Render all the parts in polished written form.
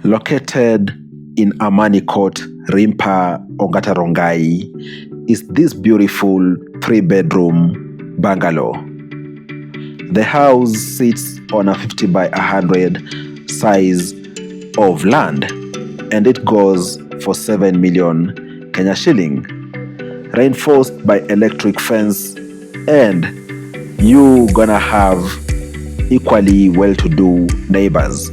Located in Amani Court, Rimpa, Ongata, Rongai, is this beautiful 3-bedroom bungalow. The house sits on a 50 by 100 size of land, and it goes for 7 million Kenya shilling, reinforced by electric fence, and you gonna have equally well-to-do neighbors.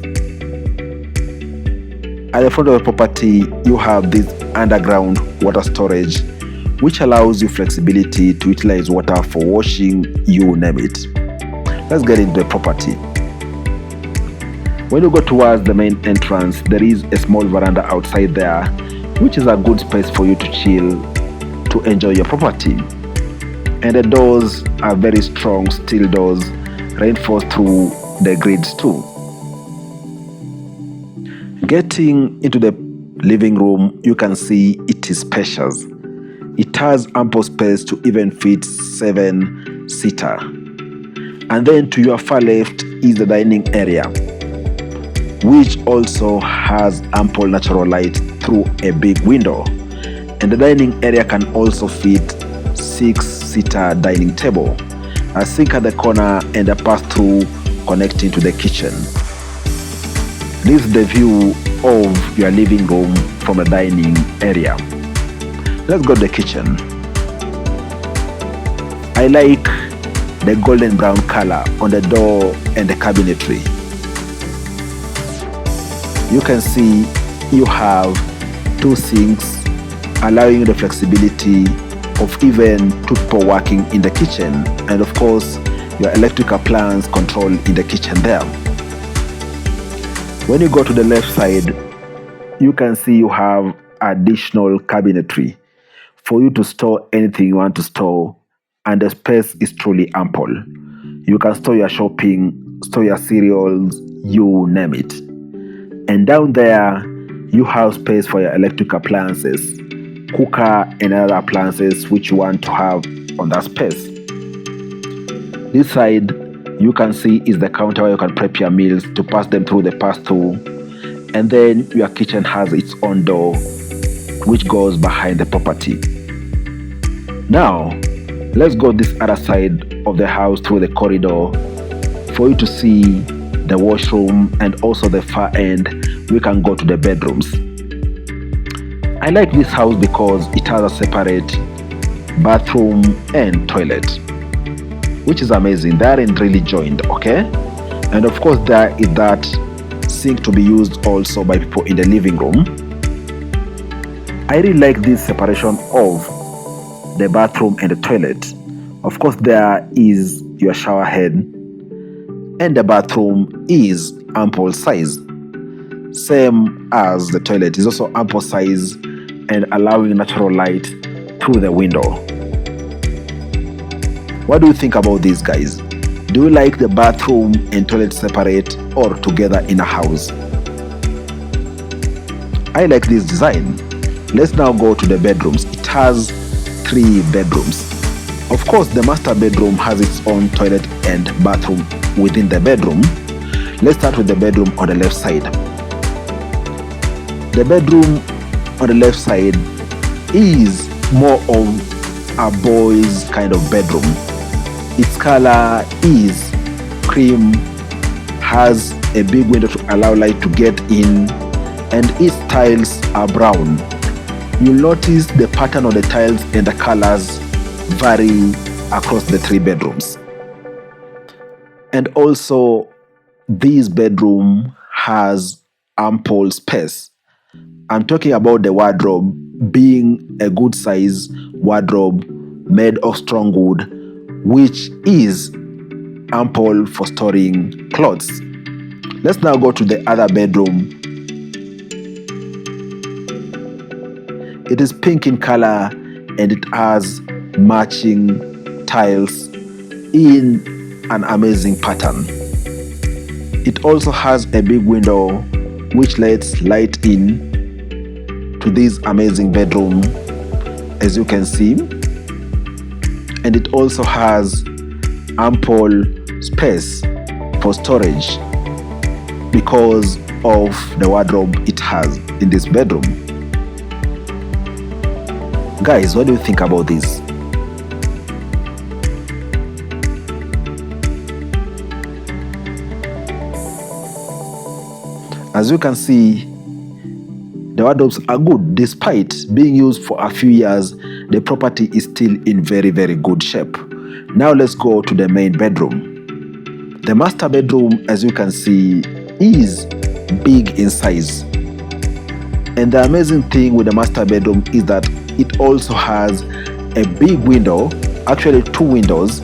At the front of the property, you have this underground water storage, which allows you flexibility to utilize water for washing, you name it. Let's get into the property. When you go towards the main entrance, there is a small veranda outside there, which is a good space for you to chill, to enjoy your property. And the doors are very strong steel doors, reinforced through the grids too. Getting into the living room, you can see it is spacious. It has ample space to even fit 7-seater. And then to your far left is the dining area, which also has ample natural light through a big window. And the dining area can also fit 6-seater dining table, a sink at the corner, and a pass-through connecting to the kitchen. This is the view of your living room from the dining area. Let's go to the kitchen. I like the golden brown color on the door and the cabinetry. You can see you have 2 sinks, allowing the flexibility of even 2 people working in the kitchen, and of course your electric appliance control in the kitchen there. When you go to the left side, you can see you have additional cabinetry for you to store anything you want to store, and the space is truly ample. You can store your shopping, store your cereals, you name it. And down there, you have space for your electric appliances, cooker and other appliances which you want to have on that space. This side, you can see is the counter where you can prep your meals to pass them through the pass-through, and then your kitchen has its own door which goes behind the property. Now, let's go this other side of the house through the corridor for you to see the washroom, and also the far end we can go to the bedrooms. I like this house because it has a separate bathroom and toilet, which is amazing. They aren't really joined, okay? And of course there is that sink to be used also by people in the living room. I really like this separation of the bathroom and the toilet. Of course there is your shower head, and the bathroom is ample size, same as the toilet is also ample size and allowing natural light through the window. What do you think about these guys? Do you like the bathroom and toilet separate or together in a house? I like this design. Let's now go to the bedrooms. It has 3 bedrooms. Of course, the master bedroom has its own toilet and bathroom within the bedroom. Let's start with the bedroom on the left side. The bedroom on the left side is more of a boy's kind of bedroom. Its color is cream, has a big window to allow light to get in, and its tiles are brown. You'll notice the pattern of the tiles and the colors vary across the 3 bedrooms. And also, this bedroom has ample space. I'm talking about the wardrobe being a good size wardrobe made of strong wood, which is ample for storing clothes. Let's now go to the other bedroom. It is pink in color and it has matching tiles in an amazing pattern. It also has a big window which lets light in to this amazing bedroom, as you can see. And it also has ample space for storage because of the wardrobe it has in this bedroom. Guys, what do you think about this? As you can see, the wardrobes are good. Despite being used for a few years, the property is still in very, very good shape. Now let's go to the main bedroom. The master bedroom, as you can see, is big in size. And the amazing thing with the master bedroom is that it also has a big window, actually 2 windows,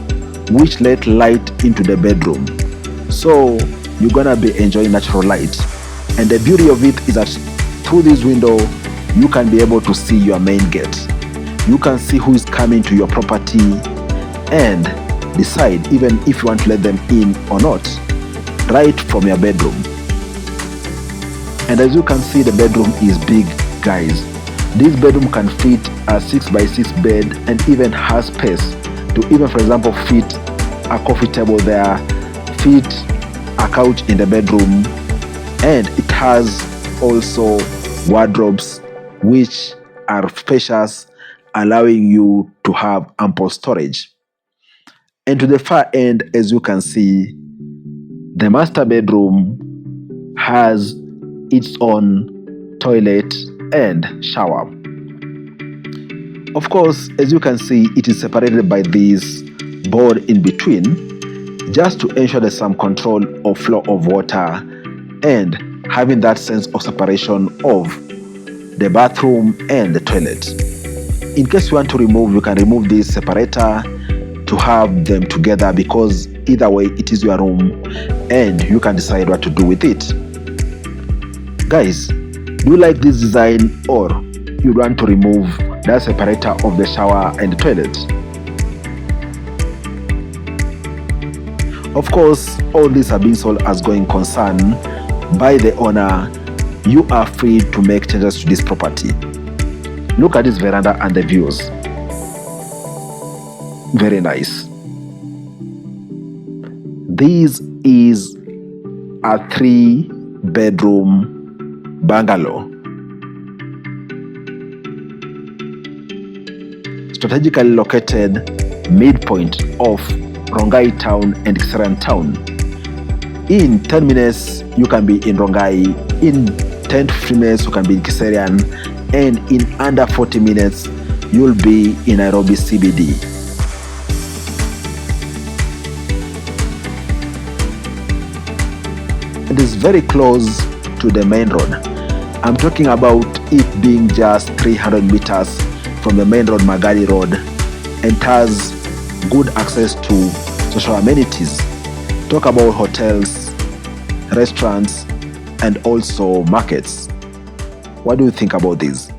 which let light into the bedroom. So you're gonna be enjoying natural light. And the beauty of it is that through this window, you can be able to see your main gate. You can see who is coming to your property and decide even if you want to let them in or not, right from your bedroom. And as you can see, the bedroom is big, guys. This bedroom can fit a 6x6 bed and even has space to even, for example, fit a coffee table there, fit a couch in the bedroom, and it has also wardrobes which are spacious, allowing you to have ample storage. And to the far end, as you can see, the master bedroom has its own toilet and shower. Of course, as you can see, it is separated by this board in between, just to ensure there's some control of flow of water and having that sense of separation of the bathroom and the toilet. In case you want to remove, you can remove this separator to have them together, because either way it is your room and you can decide what to do with it. Guys, do you like this design, or you want to remove that separator of the shower and the toilet? Of course, all these are being sold as going concern by the owner. You are free to make changes to this property. Look at this veranda and the views. Very nice. This is a 3-bedroom bungalow, strategically located midpoint of Rongai town and Kisaran town. In 10 minutes, you can be in Rongai. In 10 to 15 minutes, you can be in Kiserian. And in under 40 minutes, you'll be in Nairobi CBD. It is very close to the main road. I'm talking about it being just 300 meters from the main road, Magadi Road, and has good access to social amenities. Talk about hotels, restaurants, and also markets. What do you think about this?